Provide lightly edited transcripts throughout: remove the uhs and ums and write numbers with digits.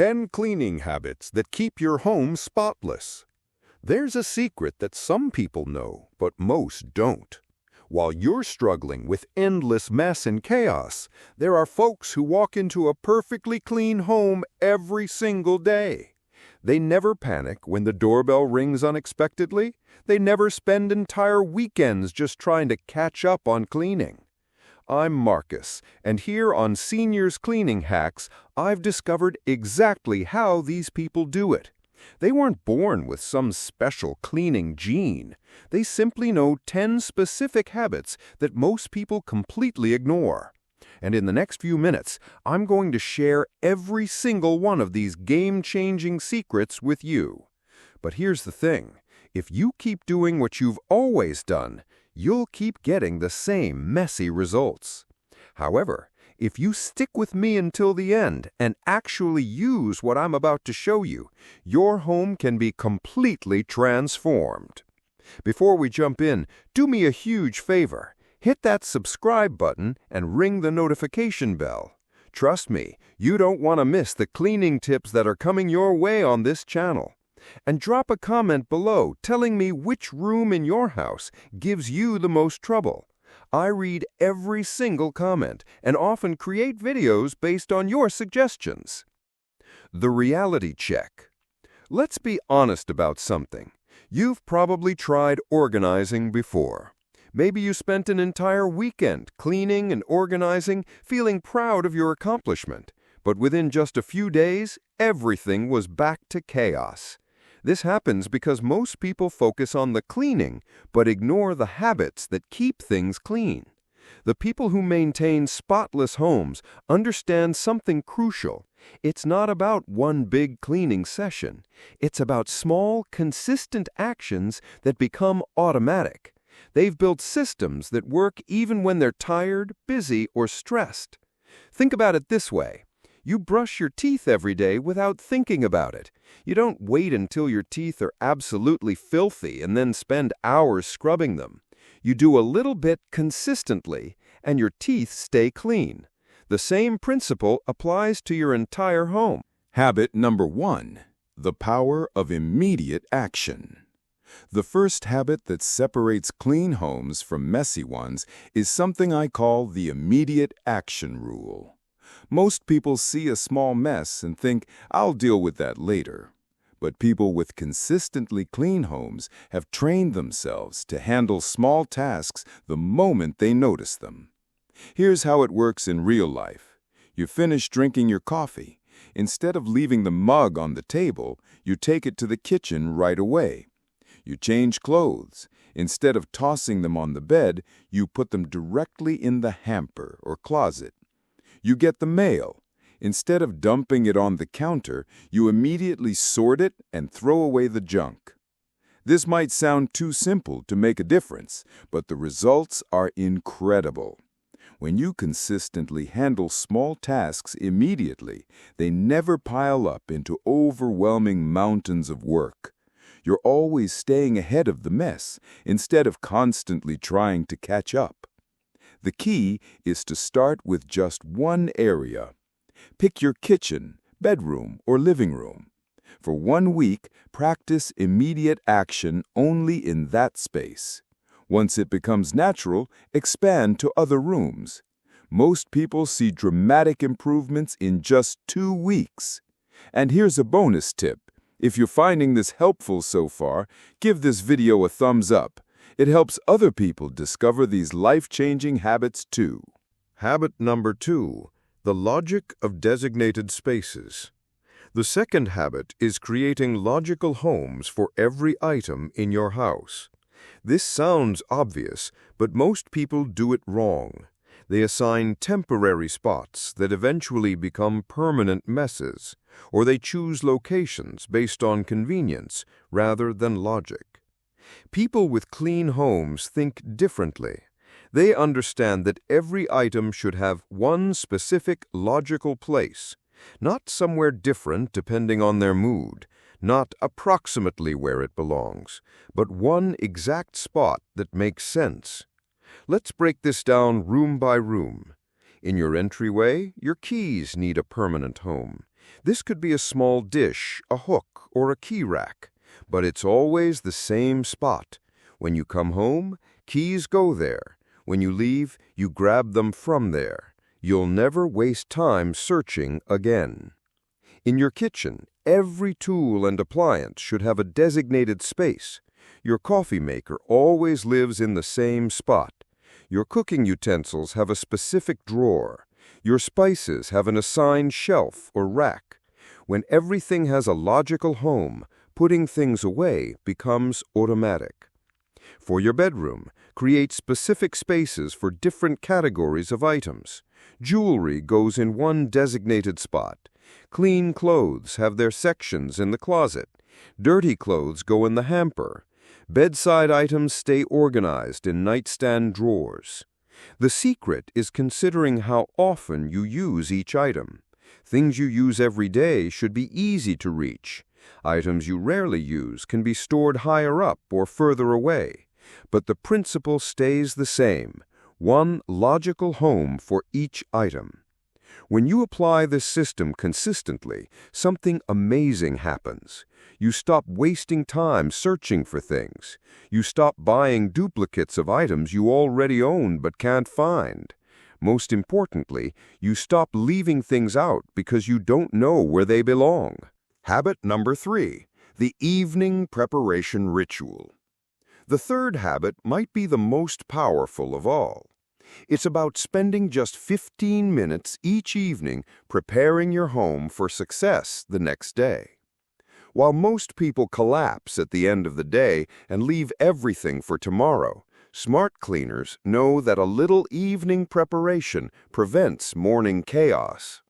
10 cleaning habits that keep your home spotless. There's a secret that some people know, but most don't. While you're struggling with endless mess and chaos, there are folks who walk into a perfectly clean home every single day. They never panic when the doorbell rings unexpectedly. They never spend entire weekends just trying to catch up on cleaning. I'm Marcus, and here on Seniors Cleaning Hacks, I've discovered exactly how these people do it. They weren't born with some special cleaning gene. They simply know 10 specific habits that most people completely ignore. And in the next few minutes, I'm going to share every single one of these game-changing secrets with you. But here's the thing. If you keep doing what you've always done, you'll keep getting the same messy results. However, if you stick with me until the end and actually use what I'm about to show you, your home can be completely transformed. Before we jump in, do me a huge favor. Hit that subscribe button and ring the notification bell. Trust me, you don't want to miss the cleaning tips that are coming your way on this channel. And drop a comment below telling me which room in your house gives you the most trouble. I read every single comment and often create videos based on your suggestions. The reality check. Let's be honest about something. You've probably tried organizing before. Maybe you spent an entire weekend cleaning and organizing, feeling proud of your accomplishment. But within just a few days, everything was back to chaos. This happens because most people focus on the cleaning, but ignore the habits that keep things clean. The people who maintain spotless homes understand something crucial. It's not about one big cleaning session. It's about small, consistent actions that become automatic. They've built systems that work even when they're tired, busy, or stressed. Think about it this way. You brush your teeth every day without thinking about it. You don't wait until your teeth are absolutely filthy and then spend hours scrubbing them. You do a little bit consistently, and your teeth stay clean. The same principle applies to your entire home. Habit number 1. The power of immediate action. The first habit that separates clean homes from messy ones is something I call the immediate action rule. Most people see a small mess and think, I'll deal with that later. But people with consistently clean homes have trained themselves to handle small tasks the moment they notice them. Here's how it works in real life. You finish drinking your coffee. Instead of leaving the mug on the table, you take it to the kitchen right away. You change clothes. Instead of tossing them on the bed, you put them directly in the hamper or closet. You get the mail. Instead of dumping it on the counter, you immediately sort it and throw away the junk. This might sound too simple to make a difference, but the results are incredible. When you consistently handle small tasks immediately, they never pile up into overwhelming mountains of work. You're always staying ahead of the mess instead of constantly trying to catch up. The key is to start with just one area. Pick your kitchen, bedroom, or living room. For 1 week, practice immediate action only in that space. Once it becomes natural, expand to other rooms. Most people see dramatic improvements in just 2 weeks. And here's a bonus tip. If you're finding this helpful so far, give this video a thumbs up. It helps other people discover these life-changing habits too. Habit number 2. The logic of designated spaces. The second habit is creating logical homes for every item in your house. This sounds obvious, but most people do it wrong. They assign temporary spots that eventually become permanent messes, or they choose locations based on convenience rather than logic. People with clean homes think differently. They understand that every item should have one specific logical place, not somewhere different depending on their mood, not approximately where it belongs, but one exact spot that makes sense. Let's break this down room by room. In your entryway, your keys need a permanent home. This could be a small dish, a hook, or a key rack, but it's always the same spot. When you come home, keys go there. When you leave, you grab them from there. You'll never waste time searching again. In your kitchen, every tool and appliance should have a designated space. Your coffee maker always lives in the same spot. Your cooking utensils have a specific drawer. Your spices have an assigned shelf or rack. When everything has a logical home, putting things away becomes automatic. For your bedroom, create specific spaces for different categories of items. Jewelry goes in one designated spot. Clean clothes have their sections in the closet. Dirty clothes go in the hamper. Bedside items stay organized in nightstand drawers. The secret is considering how often you use each item. Things you use every day should be easy to reach. Items you rarely use can be stored higher up or further away. But the principle stays the same: one logical home for each item. When you apply this system consistently, something amazing happens. You stop wasting time searching for things. You stop buying duplicates of items you already own but can't find. Most importantly, you stop leaving things out because you don't know where they belong. Habit number 3, the evening preparation ritual. The third habit might be the most powerful of all. It's about spending just 15 minutes each evening preparing your home for success the next day. While most people collapse at the end of the day and leave everything for tomorrow, smart cleaners know that a little evening preparation prevents morning chaos.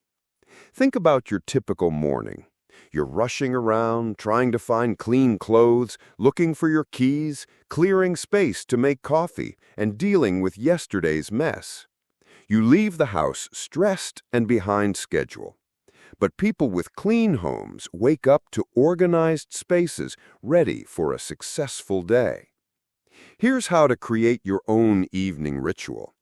Think about your typical morning. You're rushing around, trying to find clean clothes, looking for your keys, clearing space to make coffee, and dealing with yesterday's mess. You leave the house stressed and behind schedule. But people with clean homes wake up to organized spaces ready for a successful day. Here's how to create your own evening ritual.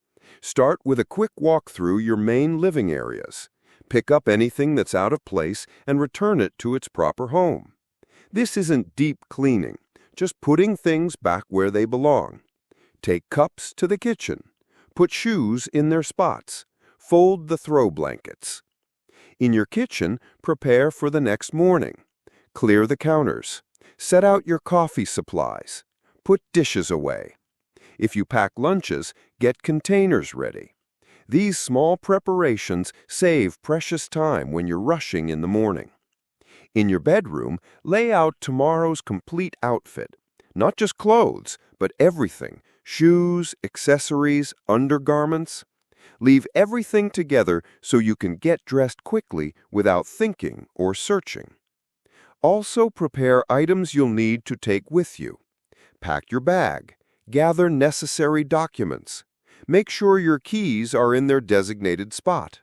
Start with a quick walk through your main living areas. Pick up anything that's out of place and return it to its proper home. This isn't deep cleaning, just putting things back where they belong. Take cups to the kitchen. Put shoes in their spots. Fold the throw blankets. In your kitchen, prepare for the next morning. Clear the counters. Set out your coffee supplies. Put dishes away. If you pack lunches, get containers ready. These small preparations save precious time when you're rushing in the morning. In your bedroom, lay out tomorrow's complete outfit. Not just clothes, but everything: shoes, accessories, undergarments. Leave everything together so you can get dressed quickly without thinking or searching. Also prepare items you'll need to take with you. Pack your bag. Gather necessary documents. Make sure your keys are in their designated spot.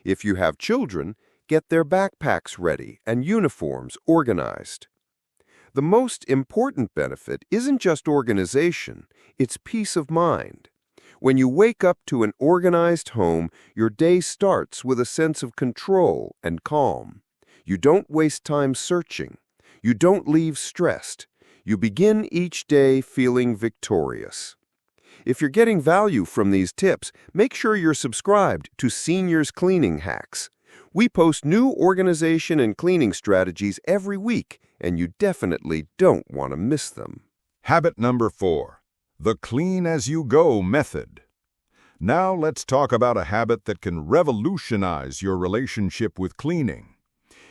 If you have children, get their backpacks ready and uniforms organized. The most important benefit isn't just organization, it's peace of mind. When you wake up to an organized home, your day starts with a sense of control and calm. You don't waste time searching. You don't leave stressed. You begin each day feeling victorious. If you're getting value from these tips, make sure you're subscribed to Seniors Cleaning Hacks. We post new organization and cleaning strategies every week, and you definitely don't want to miss them. Habit number 4, the clean-as-you-go method. Now let's talk about a habit that can revolutionize your relationship with cleaning.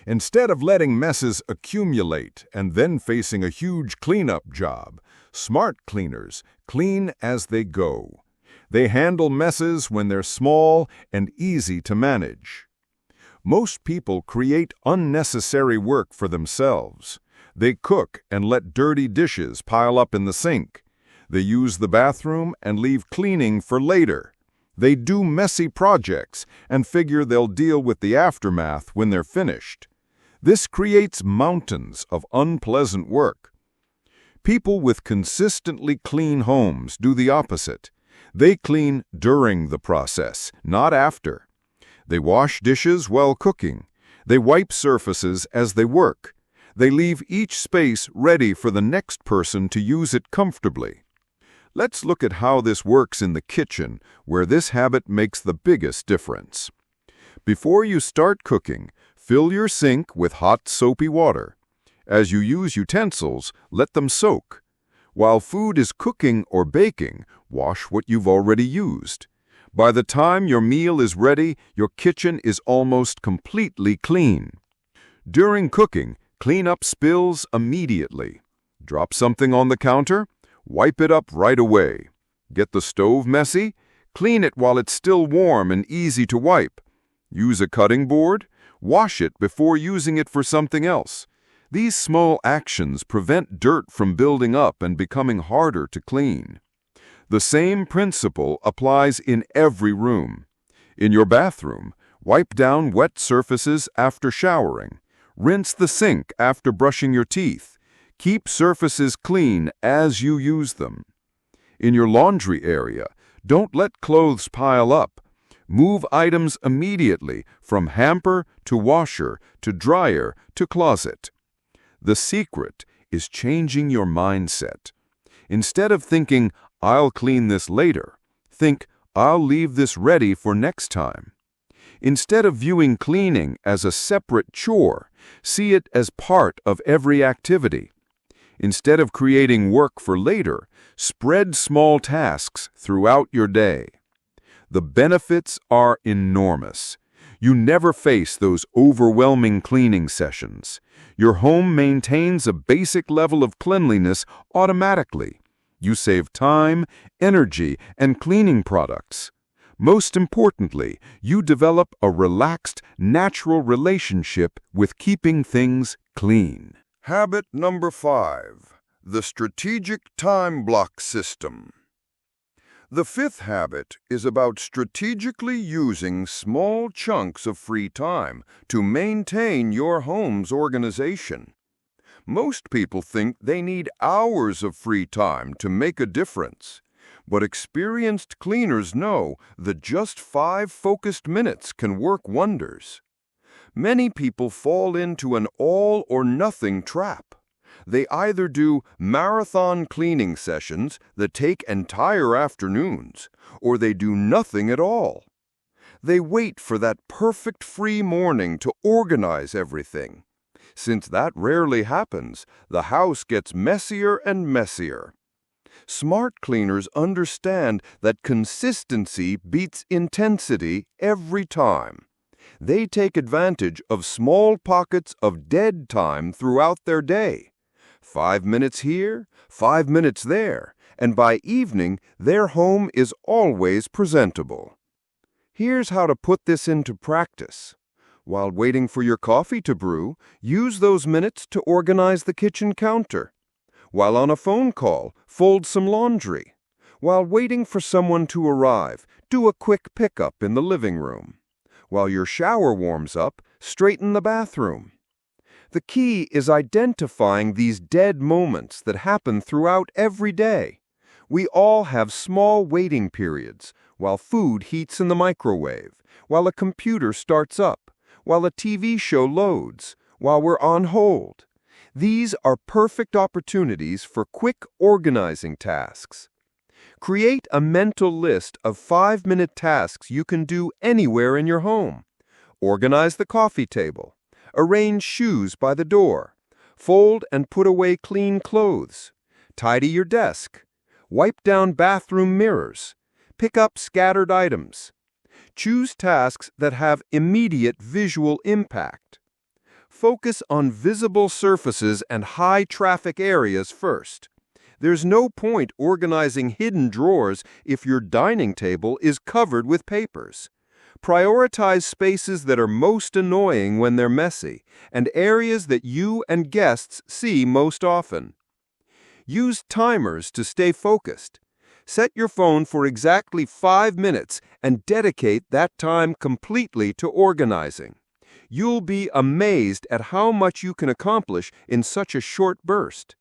Instead of letting messes accumulate and then facing a huge cleanup job, smart cleaners clean as they go. They handle messes when they're small and easy to manage. Most people create unnecessary work for themselves. They cook and let dirty dishes pile up in the sink. They use the bathroom and leave cleaning for later. They do messy projects and figure they'll deal with the aftermath when they're finished. This creates mountains of unpleasant work. People with consistently clean homes do the opposite. They clean during the process, not after. They wash dishes while cooking. They wipe surfaces as they work. They leave each space ready for the next person to use it comfortably. Let's look at how this works in the kitchen, where this habit makes the biggest difference. Before you start cooking, fill your sink with hot, soapy water. As you use utensils, let them soak. While food is cooking or baking, wash what you've already used. By the time your meal is ready, your kitchen is almost completely clean. During cooking, clean up spills immediately. Drop something on the counter? Wipe it up right away. Get the stove messy? Clean it while it's still warm and easy to wipe. Use a cutting board? Wash it before using it for something else. These small actions prevent dirt from building up and becoming harder to clean. The same principle applies in every room. In your bathroom, wipe down wet surfaces after showering. Rinse the sink after brushing your teeth. Keep surfaces clean as you use them. In your laundry area, don't let clothes pile up. Move items immediately from hamper to washer to dryer to closet. The secret is changing your mindset. Instead of thinking, "I'll clean this later," think, "I'll leave this ready for next time." Instead of viewing cleaning as a separate chore, see it as part of every activity. Instead of creating work for later, spread small tasks throughout your day. The benefits are enormous. You never face those overwhelming cleaning sessions. Your home maintains a basic level of cleanliness automatically. You save time, energy, and cleaning products. Most importantly, you develop a relaxed, natural relationship with keeping things clean. Habit number 5, the strategic time block system. The 5th habit is about strategically using small chunks of free time to maintain your home's organization. Most people think they need hours of free time to make a difference, but experienced cleaners know that just 5 focused minutes can work wonders. Many people fall into an all-or-nothing trap. They either do marathon cleaning sessions that take entire afternoons, or they do nothing at all. They wait for that perfect free morning to organize everything. Since that rarely happens, the house gets messier and messier. Smart cleaners understand that consistency beats intensity every time. They take advantage of small pockets of dead time throughout their day. 5 minutes here, 5 minutes there, and by evening, their home is always presentable. Here's how to put this into practice. While waiting for your coffee to brew, use those minutes to organize the kitchen counter. While on a phone call, fold some laundry. While waiting for someone to arrive, do a quick pickup in the living room. While your shower warms up, straighten the bathroom. The key is identifying these dead moments that happen throughout every day. We all have small waiting periods, while food heats in the microwave, while a computer starts up, while a TV show loads, while we're on hold. These are perfect opportunities for quick organizing tasks. Create a mental list of 5-minute tasks you can do anywhere in your home. Organize the coffee table. Arrange shoes by the door. Fold and put away clean clothes. Tidy your desk. Wipe down bathroom mirrors. Pick up scattered items. Choose tasks that have immediate visual impact. Focus on visible surfaces and high-traffic areas first. There's no point organizing hidden drawers if your dining table is covered with papers. Prioritize spaces that are most annoying when they're messy, and areas that you and guests see most often. Use timers to stay focused. Set your phone for exactly 5 minutes and dedicate that time completely to organizing. You'll be amazed at how much you can accomplish in such a short burst.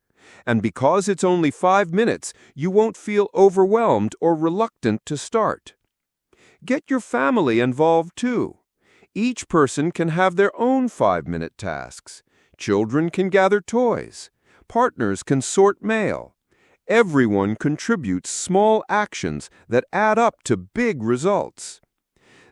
And because it's only 5 minutes, you won't feel overwhelmed or reluctant to start. Get your family involved too. Each person can have their own 5-minute tasks. Children can gather toys. Partners can sort mail. Everyone contributes small actions that add up to big results.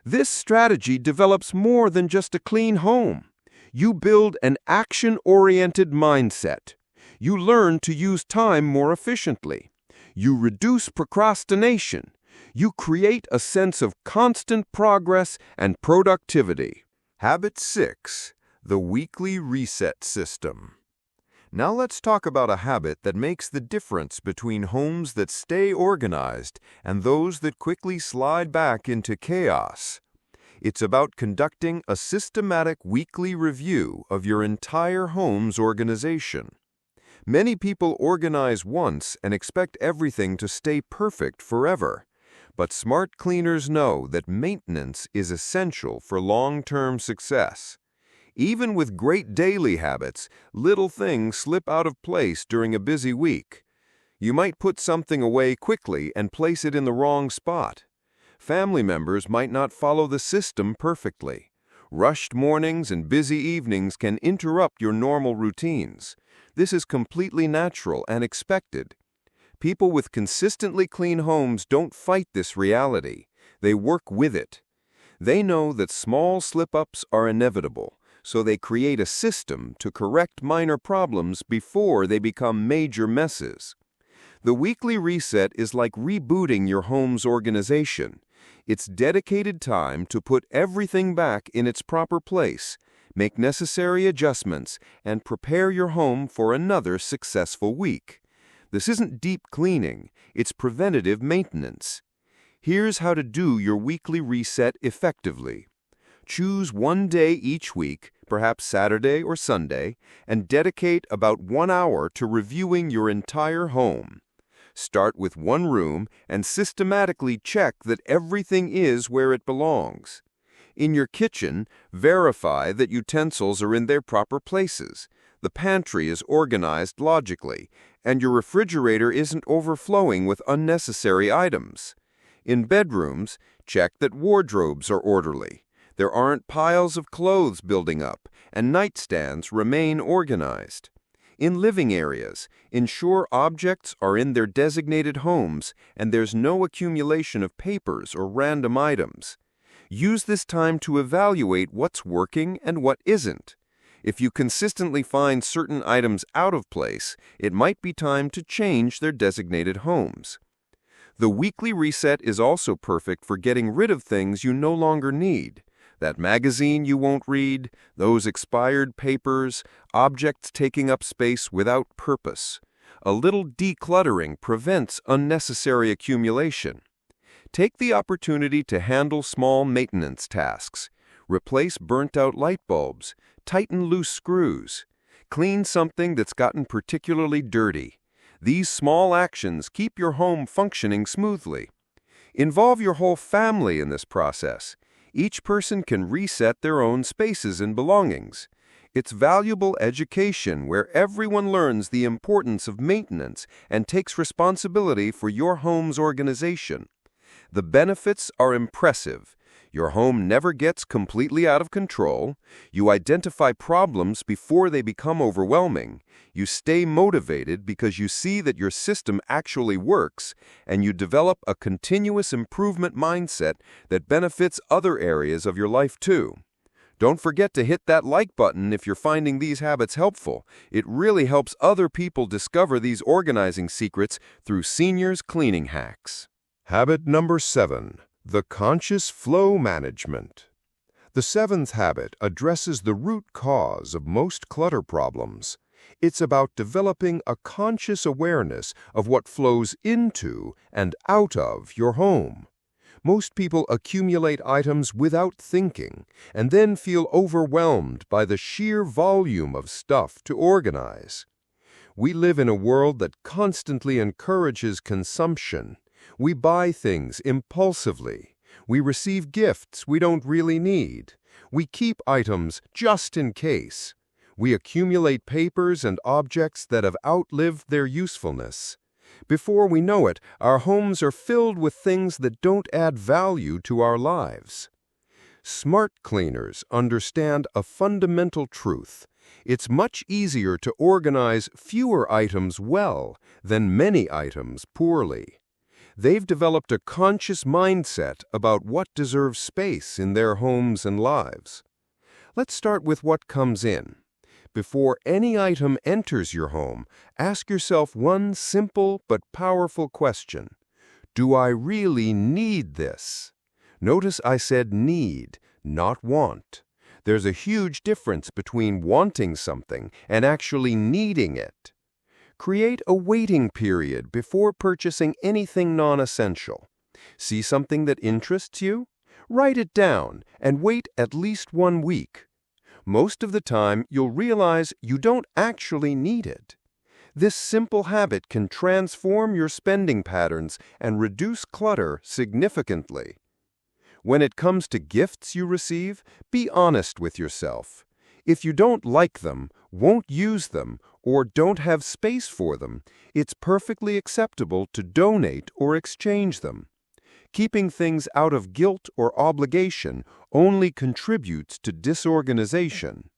This strategy develops more than just a clean home. You build an action-oriented mindset. You learn to use time more efficiently. You reduce procrastination. You create a sense of constant progress and productivity. Habit 6. The weekly reset system. Now let's talk about a habit that makes the difference between homes that stay organized and those that quickly slide back into chaos. It's about conducting a systematic weekly review of your entire home's organization. Many people organize once and expect everything to stay perfect forever. But smart cleaners know that maintenance is essential for long-term success. Even with great daily habits, little things slip out of place during a busy week. You might put something away quickly and place it in the wrong spot. Family members might not follow the system perfectly. Rushed mornings and busy evenings can interrupt your normal routines. This is completely natural and expected. People with consistently clean homes don't fight this reality. They work with it. They know that small slip-ups are inevitable, so they create a system to correct minor problems before they become major messes. The weekly reset is like rebooting your home's organization. It's dedicated time to put everything back in its proper place, make necessary adjustments, and prepare your home for another successful week. This isn't deep cleaning, it's preventative maintenance. Here's how to do your weekly reset effectively. Choose one day each week, perhaps Saturday or Sunday, and dedicate about 1 hour to reviewing your entire home. Start with one room and systematically check that everything is where it belongs. In your kitchen, verify that utensils are in their proper places, the pantry is organized logically, and your refrigerator isn't overflowing with unnecessary items. In bedrooms, check that wardrobes are orderly. There aren't piles of clothes building up, and nightstands remain organized. In living areas, ensure objects are in their designated homes and there's no accumulation of papers or random items. Use this time to evaluate what's working and what isn't. If you consistently find certain items out of place, it might be time to change their designated homes. The weekly reset is also perfect for getting rid of things you no longer need. That magazine you won't read, those expired papers, objects taking up space without purpose. A little decluttering prevents unnecessary accumulation. Take the opportunity to handle small maintenance tasks. Replace burnt-out light bulbs, tighten loose screws, clean something that's gotten particularly dirty. These small actions keep your home functioning smoothly. Involve your whole family in this process. Each person can reset their own spaces and belongings. It's valuable education where everyone learns the importance of maintenance and takes responsibility for your home's organization. The benefits are impressive. Your home never gets completely out of control. You identify problems before they become overwhelming. You stay motivated because you see that your system actually works, and you develop a continuous improvement mindset that benefits other areas of your life too. Don't forget to hit that like button if you're finding these habits helpful. It really helps other people discover these organizing secrets through Seniors Cleaning Hacks. Habit number 7. The conscious flow management. The 7th habit addresses the root cause of most clutter problems. It's about developing a conscious awareness of what flows into and out of your home. Most people accumulate items without thinking and then feel overwhelmed by the sheer volume of stuff to organize. We live in a world that constantly encourages consumption. We buy things impulsively. We receive gifts we don't really need. We keep items just in case. We accumulate papers and objects that have outlived their usefulness. Before we know it, our homes are filled with things that don't add value to our lives. Smart cleaners understand a fundamental truth. It's much easier to organize fewer items well than many items poorly. They've developed a conscious mindset about what deserves space in their homes and lives. Let's start with what comes in. Before any item enters your home, ask yourself one simple but powerful question. Do I really need this? Notice I said need, not want. There's a huge difference between wanting something and actually needing it. Create a waiting period before purchasing anything non-essential. See something that interests you? Write it down and wait at least 1 week. Most of the time, you'll realize you don't actually need it. This simple habit can transform your spending patterns and reduce clutter significantly. When it comes to gifts you receive, be honest with yourself. If you don't like them, won't use them, or don't have space for them, it's perfectly acceptable to donate or exchange them. Keeping things out of guilt or obligation only contributes to disorganization.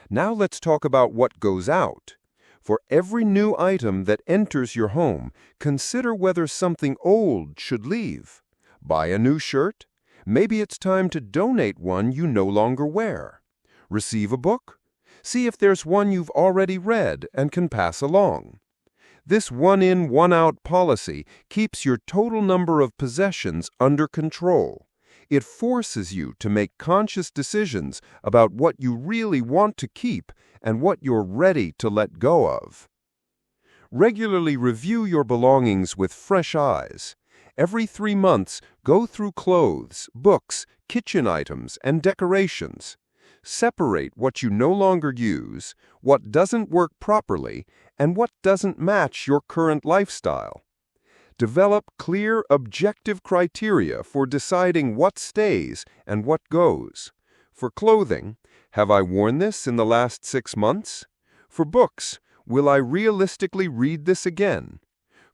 Now let's talk about what goes out. For every new item that enters your home, consider whether something old should leave. Buy a new shirt? Maybe it's time to donate one you no longer wear. Receive a book? See if there's one you've already read and can pass along. This one-in, one-out policy keeps your total number of possessions under control. It forces you to make conscious decisions about what you really want to keep and what you're ready to let go of. Regularly review your belongings with fresh eyes. Every 3 months, go through clothes, books, kitchen items, and decorations. Separate what you no longer use, what doesn't work properly, and what doesn't match your current lifestyle. Develop clear, objective criteria for deciding what stays and what goes. For clothing, have I worn this in the last 6 months? For books, will I realistically read this again?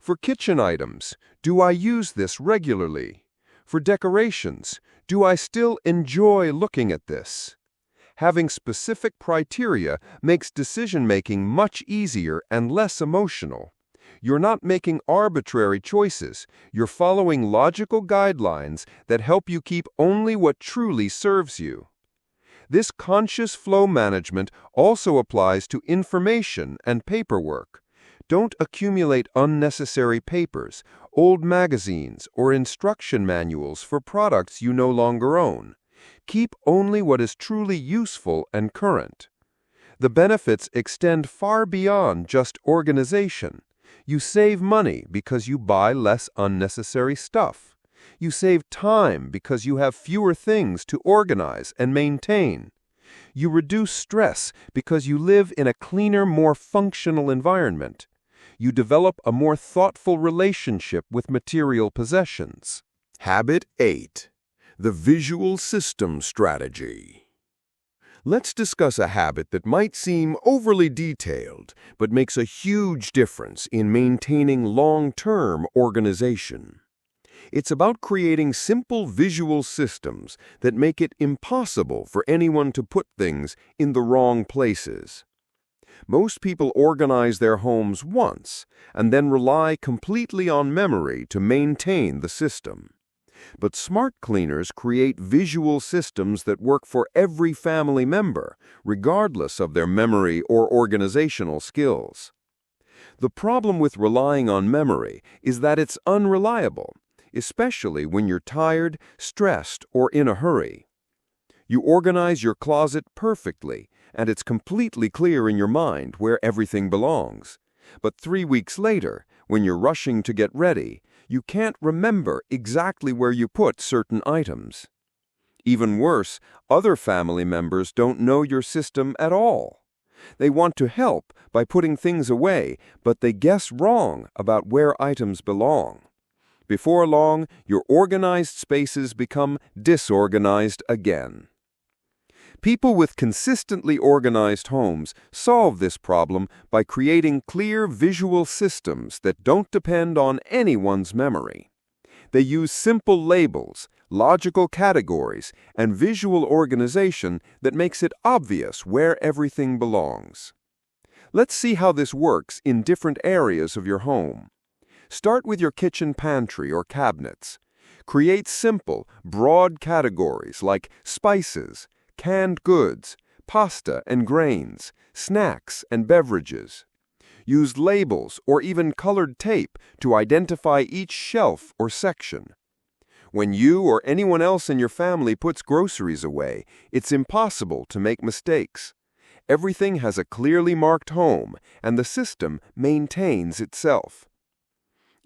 For kitchen items, do I use this regularly? For decorations, do I still enjoy looking at this? Having specific criteria makes decision-making much easier and less emotional. You're not making arbitrary choices. You're following logical guidelines that help you keep only what truly serves you. This conscious flow management also applies to information and paperwork. Don't accumulate unnecessary papers, old magazines, or instruction manuals for products you no longer own. Keep only what is truly useful and current. The benefits extend far beyond just organization. You save money because you buy less unnecessary stuff. You save time because you have fewer things to organize and maintain. You reduce stress because you live in a cleaner, more functional environment. You develop a more thoughtful relationship with material possessions. Habit 8. The Visual System Strategy. Let's discuss a habit that might seem overly detailed, but makes a huge difference in maintaining long-term organization. It's about creating simple visual systems that make it impossible for anyone to put things in the wrong places. Most people organize their homes once and then rely completely on memory to maintain the system. But smart cleaners create visual systems that work for every family member, regardless of their memory or organizational skills. The problem with relying on memory is that it's unreliable, especially when you're tired, stressed, or in a hurry. You organize your closet perfectly, and it's completely clear in your mind where everything belongs. But 3 weeks later, when you're rushing to get ready, you can't remember exactly where you put certain items. Even worse, other family members don't know your system at all. They want to help by putting things away, but they guess wrong about where items belong. Before long, your organized spaces become disorganized again. People with consistently organized homes solve this problem by creating clear visual systems that don't depend on anyone's memory. They use simple labels, logical categories, and visual organization that makes it obvious where everything belongs. Let's see how this works in different areas of your home. Start with your kitchen pantry or cabinets. Create simple, broad categories like spices, canned goods, pasta and grains, snacks and beverages. Use labels or even colored tape to identify each shelf or section. When you or anyone else in your family puts groceries away, it's impossible to make mistakes. Everything has a clearly marked home, and the system maintains itself.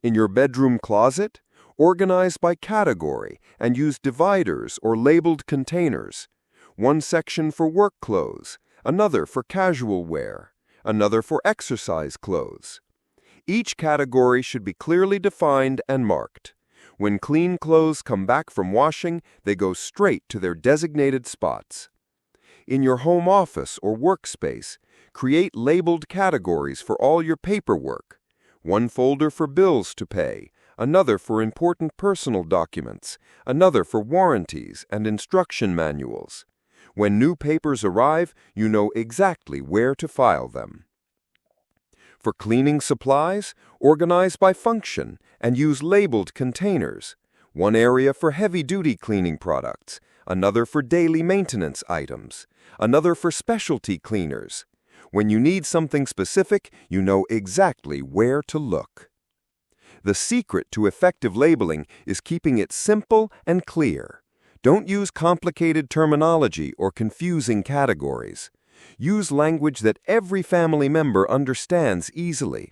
In your bedroom closet, organize by category and use dividers or labeled containers. One section for work clothes, another for casual wear, another for exercise clothes. Each category should be clearly defined and marked. When clean clothes come back from washing, they go straight to their designated spots. In your home office or workspace, create labeled categories for all your paperwork. One folder for bills to pay, another for important personal documents, another for warranties and instruction manuals. When new papers arrive, you know exactly where to file them. For cleaning supplies, organize by function and use labeled containers. One area for heavy-duty cleaning products, another for daily maintenance items, another for specialty cleaners. When you need something specific, you know exactly where to look. The secret to effective labeling is keeping it simple and clear. Don't use complicated terminology or confusing categories. Use language that every family member understands easily.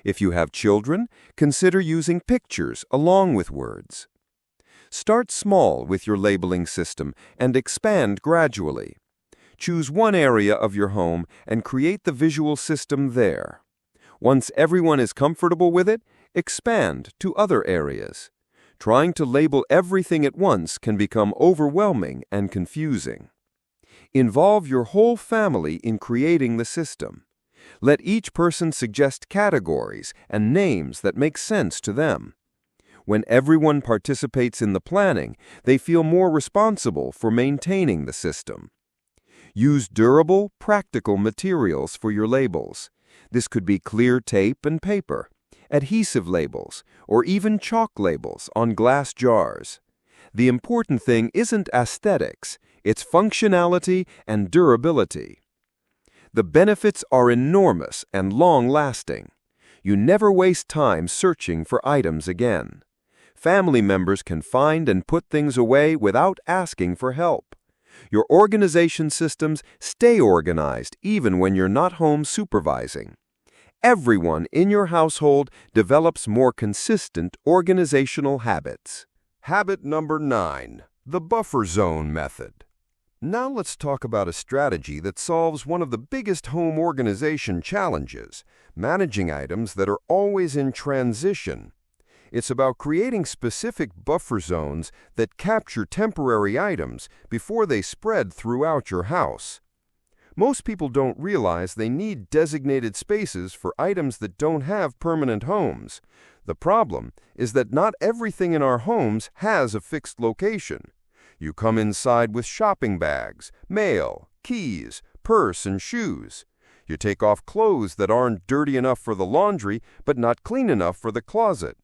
If you have children, consider using pictures along with words. Start small with your labeling system and expand gradually. Choose one area of your home and create the visual system there. Once everyone is comfortable with it, expand to other areas. Trying to label everything at once can become overwhelming and confusing. Involve your whole family in creating the system. Let each person suggest categories and names that make sense to them. When everyone participates in the planning, they feel more responsible for maintaining the system. Use durable, practical materials for your labels. This could be clear tape and paper, adhesive labels, or even chalk labels on glass jars. The important thing isn't aesthetics, it's functionality and durability. The benefits are enormous and long-lasting. You never waste time searching for items again. Family members can find and put things away without asking for help. Your organization systems stay organized even when you're not home supervising. Everyone in your household develops more consistent organizational habits. Habit number 9, the buffer zone method. Now let's talk about a strategy that solves one of the biggest home organization challenges, managing items that are always in transition. It's about creating specific buffer zones that capture temporary items before they spread throughout your house. Most people don't realize they need designated spaces for items that don't have permanent homes. The problem is that not everything in our homes has a fixed location. You come inside with shopping bags, mail, keys, purse, and shoes. You take off clothes that aren't dirty enough for the laundry but not clean enough for the closet.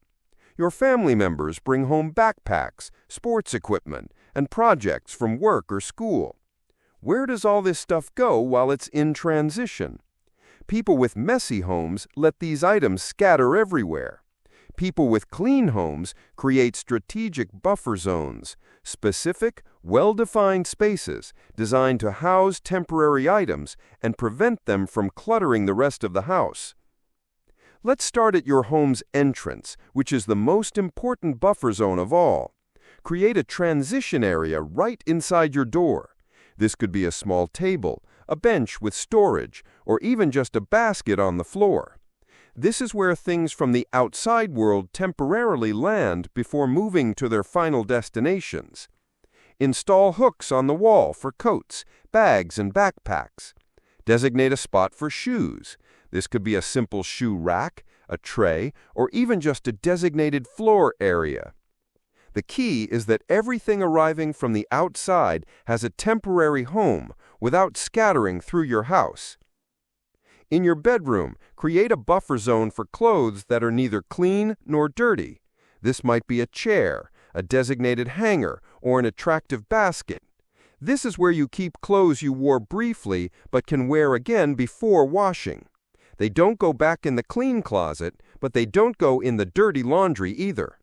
Your family members bring home backpacks, sports equipment, and projects from work or school. Where does all this stuff go while it's in transition? People with messy homes let these items scatter everywhere. People with clean homes create strategic buffer zones, specific, well-defined spaces designed to house temporary items and prevent them from cluttering the rest of the house. Let's start at your home's entrance, which is the most important buffer zone of all. Create a transition area right inside your door. This could be a small table, a bench with storage, or even just a basket on the floor. This is where things from the outside world temporarily land before moving to their final destinations. Install hooks on the wall for coats, bags, and backpacks. Designate a spot for shoes. This could be a simple shoe rack, a tray, or even just a designated floor area. The key is that everything arriving from the outside has a temporary home without scattering through your house. In your bedroom, create a buffer zone for clothes that are neither clean nor dirty. This might be a chair, a designated hanger, or an attractive basket. This is where you keep clothes you wore briefly but can wear again before washing. They don't go back in the clean closet, but they don't go in the dirty laundry either.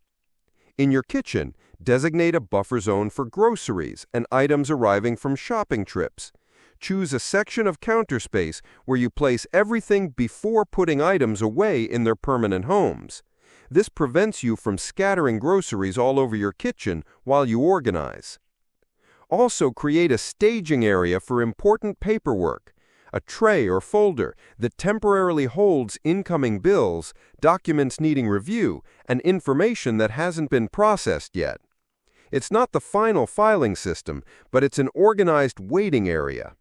In your kitchen, designate a buffer zone for groceries and items arriving from shopping trips. Choose a section of counter space where you place everything before putting items away in their permanent homes. This prevents you from scattering groceries all over your kitchen while you organize. Also, create a staging area for important paperwork, a tray or folder that temporarily holds incoming bills, documents needing review, and information that hasn't been processed yet. It's not the final filing system, but it's an organized waiting area.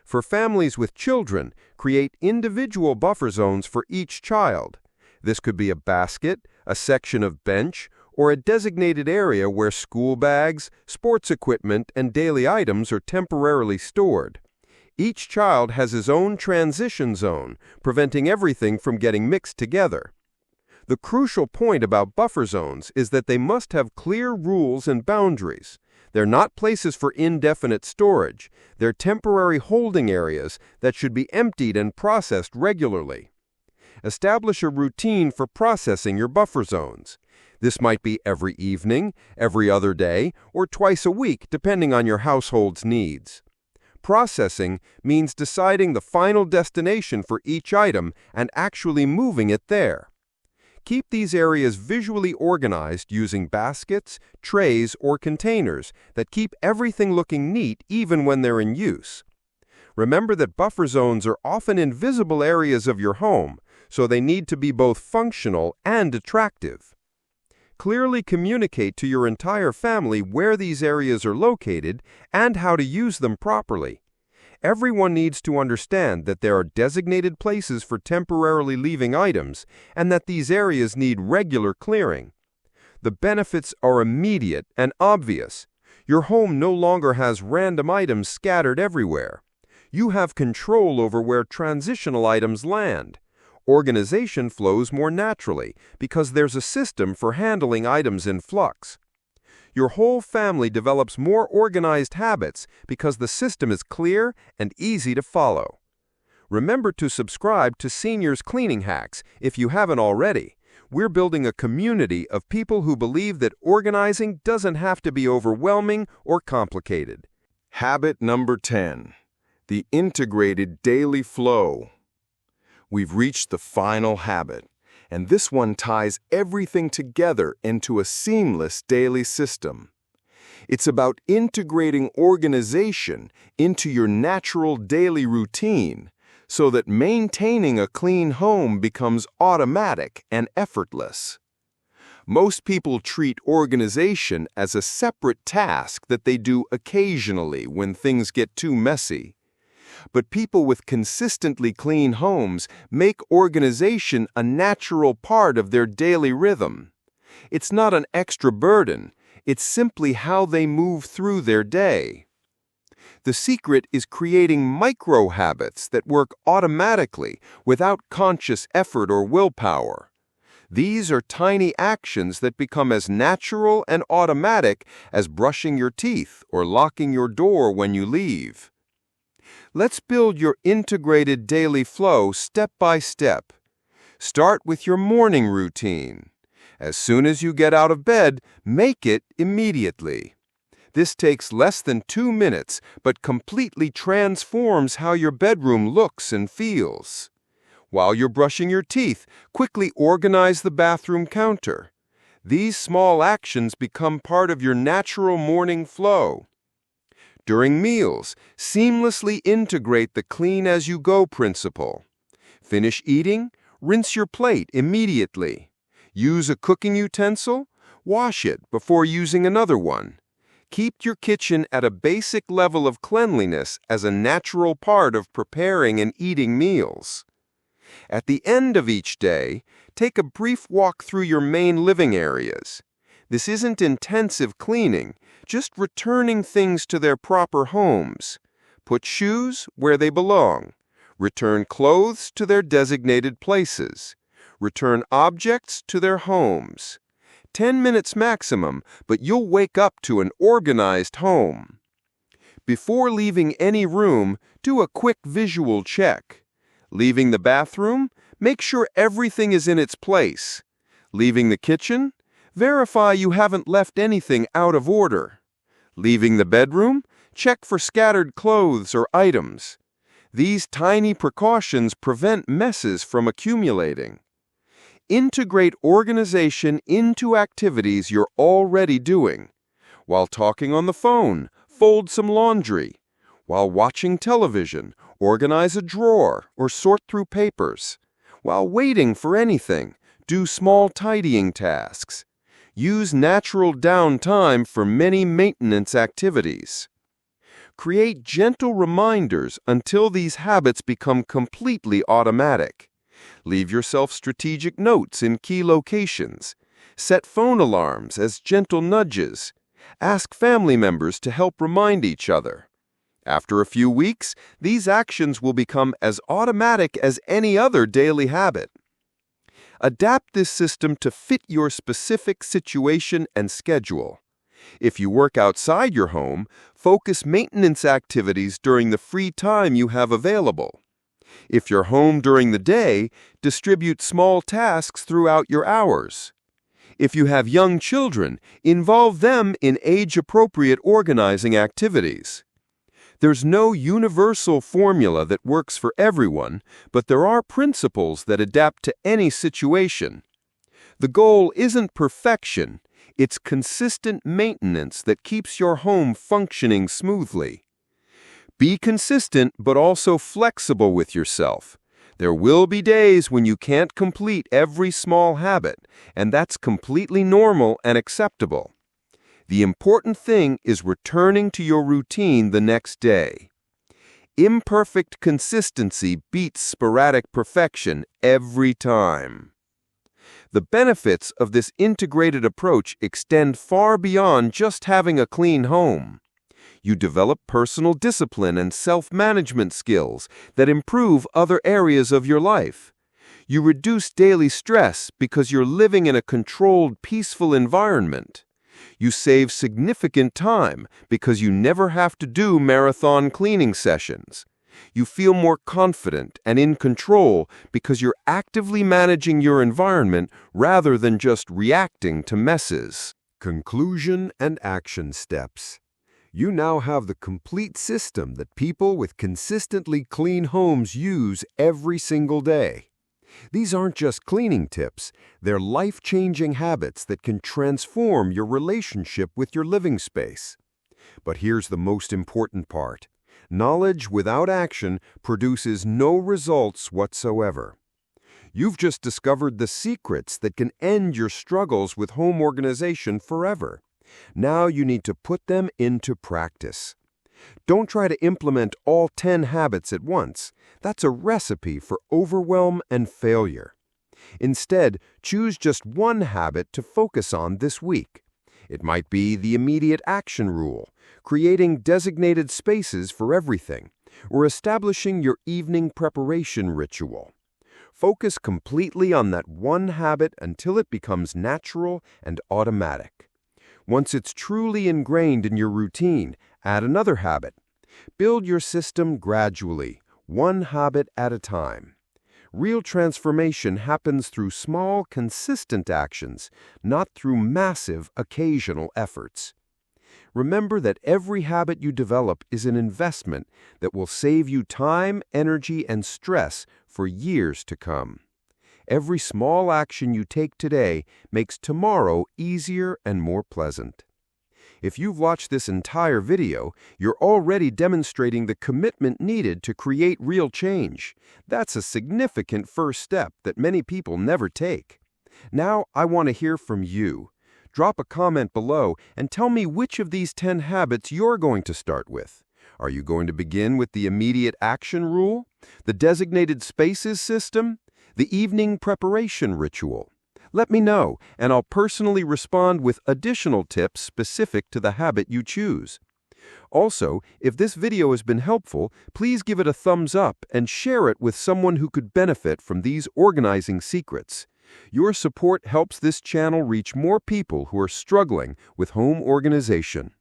For families with children, create individual buffer zones for each child. This could be a basket, a section of bench, or a designated area where school bags, sports equipment, and daily items are temporarily stored. Each child has his own transition zone, preventing everything from getting mixed together. The crucial point about buffer zones is that they must have clear rules and boundaries. They're not places for indefinite storage. They're temporary holding areas that should be emptied and processed regularly. Establish a routine for processing your buffer zones. This might be every evening, every other day, or twice a week, depending on your household's needs. Processing means deciding the final destination for each item and actually moving it there. Keep these areas visually organized using baskets, trays, or containers that keep everything looking neat even when they're in use. Remember that buffer zones are often invisible areas of your home, so they need to be both functional and attractive. Clearly communicate to your entire family where these areas are located and how to use them properly. Everyone needs to understand that there are designated places for temporarily leaving items and that these areas need regular clearing. The benefits are immediate and obvious. Your home no longer has random items scattered everywhere. You have control over where transitional items land. Organization flows more naturally because there's a system for handling items in flux. Your whole family develops more organized habits because the system is clear and easy to follow. Remember to subscribe to Seniors Cleaning Hacks if you haven't already. We're building a community of people who believe that organizing doesn't have to be overwhelming or complicated. Habit number 10. The integrated daily flow. We've reached the final habit, and this one ties everything together into a seamless daily system. It's about integrating organization into your natural daily routine so that maintaining a clean home becomes automatic and effortless. Most people treat organization as a separate task that they do occasionally when things get too messy. But people with consistently clean homes make organization a natural part of their daily rhythm. It's not an extra burden, it's simply how they move through their day. The secret is creating micro habits that work automatically without conscious effort or willpower. These are tiny actions that become as natural and automatic as brushing your teeth or locking your door when you leave. Let's build your integrated daily flow step by step. Start with your morning routine. As soon as you get out of bed, make it immediately. This takes less than 2 minutes, but completely transforms how your bedroom looks and feels. While you're brushing your teeth, quickly organize the bathroom counter. These small actions become part of your natural morning flow. During meals, seamlessly integrate the clean-as-you-go principle. Finish eating, rinse your plate immediately. Use a cooking utensil, wash it before using another one. Keep your kitchen at a basic level of cleanliness as a natural part of preparing and eating meals. At the end of each day, take a brief walk through your main living areas. This isn't intensive cleaning, just returning things to their proper homes. Put shoes where they belong. Return clothes to their designated places. Return objects to their homes. 10 minutes maximum, but you'll wake up to an organized home. Before leaving any room, do a quick visual check. Leaving the bathroom, make sure everything is in its place. Leaving the kitchen, verify you haven't left anything out of order. Leaving the bedroom, check for scattered clothes or items. These tiny precautions prevent messes from accumulating. Integrate organization into activities you're already doing. While talking on the phone, fold some laundry. While watching television, organize a drawer or sort through papers. While waiting for anything, do small tidying tasks. Use natural downtime for many maintenance activities. Create gentle reminders until these habits become completely automatic. Leave yourself strategic notes in key locations. Set phone alarms as gentle nudges. Ask family members to help remind each other. After a few weeks, these actions will become as automatic as any other daily habit. Adapt this system to fit your specific situation and schedule. If you work outside your home, focus maintenance activities during the free time you have available. If you're home during the day, distribute small tasks throughout your hours. If you have young children, involve them in age-appropriate organizing activities. There's no universal formula that works for everyone, but there are principles that adapt to any situation. The goal isn't perfection, it's consistent maintenance that keeps your home functioning smoothly. Be consistent but also flexible with yourself. There will be days when you can't complete every small habit, and that's completely normal and acceptable. The important thing is returning to your routine the next day. Imperfect consistency beats sporadic perfection every time. The benefits of this integrated approach extend far beyond just having a clean home. You develop personal discipline and self-management skills that improve other areas of your life. You reduce daily stress because you're living in a controlled, peaceful environment. You save significant time because you never have to do marathon cleaning sessions. You feel more confident and in control because you're actively managing your environment rather than just reacting to messes. Conclusion and action steps. You now have the complete system that people with consistently clean homes use every single day. These aren't just cleaning tips, they're life-changing habits that can transform your relationship with your living space. But here's the most important part. Knowledge without action produces no results whatsoever. You've just discovered the secrets that can end your struggles with home organization forever. Now you need to put them into practice. Don't try to implement all 10 habits at once. That's a recipe for overwhelm and failure. Instead, choose just one habit to focus on this week. It might be the immediate action rule, creating designated spaces for everything, or establishing your evening preparation ritual. Focus completely on that one habit until it becomes natural and automatic. Once it's truly ingrained in your routine, add another habit. Build your system gradually, one habit at a time. Real transformation happens through small, consistent actions, not through massive, occasional efforts. Remember that every habit you develop is an investment that will save you time, energy, and stress for years to come. Every small action you take today makes tomorrow easier and more pleasant. If you've watched this entire video, you're already demonstrating the commitment needed to create real change. That's a significant first step that many people never take. Now, I want to hear from you. Drop a comment below and tell me which of these 10 habits you're going to start with. Are you going to begin with the immediate action rule, the designated spaces system, the evening preparation ritual? Let me know, and I'll personally respond with additional tips specific to the habit you choose. Also, if this video has been helpful, please give it a thumbs up and share it with someone who could benefit from these organizing secrets. Your support helps this channel reach more people who are struggling with home organization.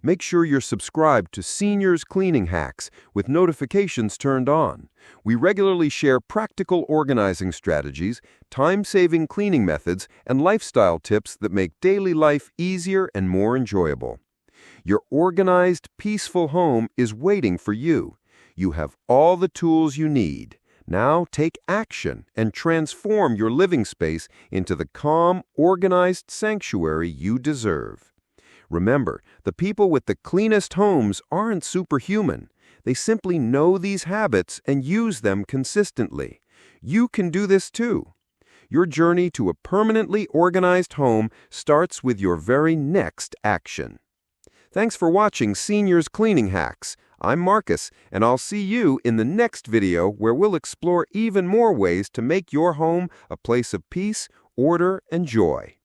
Make sure you're subscribed to Seniors Cleaning Hacks with notifications turned on. We regularly share practical organizing strategies, time-saving cleaning methods, and lifestyle tips that make daily life easier and more enjoyable. Your organized, peaceful home is waiting for you. You have all the tools you need. Now take action and transform your living space into the calm, organized sanctuary you deserve. Remember, the people with the cleanest homes aren't superhuman. They simply know these habits and use them consistently. You can do this too. Your journey to a permanently organized home starts with your very next action. Thanks for watching Seniors Cleaning Hacks. I'm Marcus, and I'll see you in the next video where we'll explore even more ways to make your home a place of peace, order, and joy.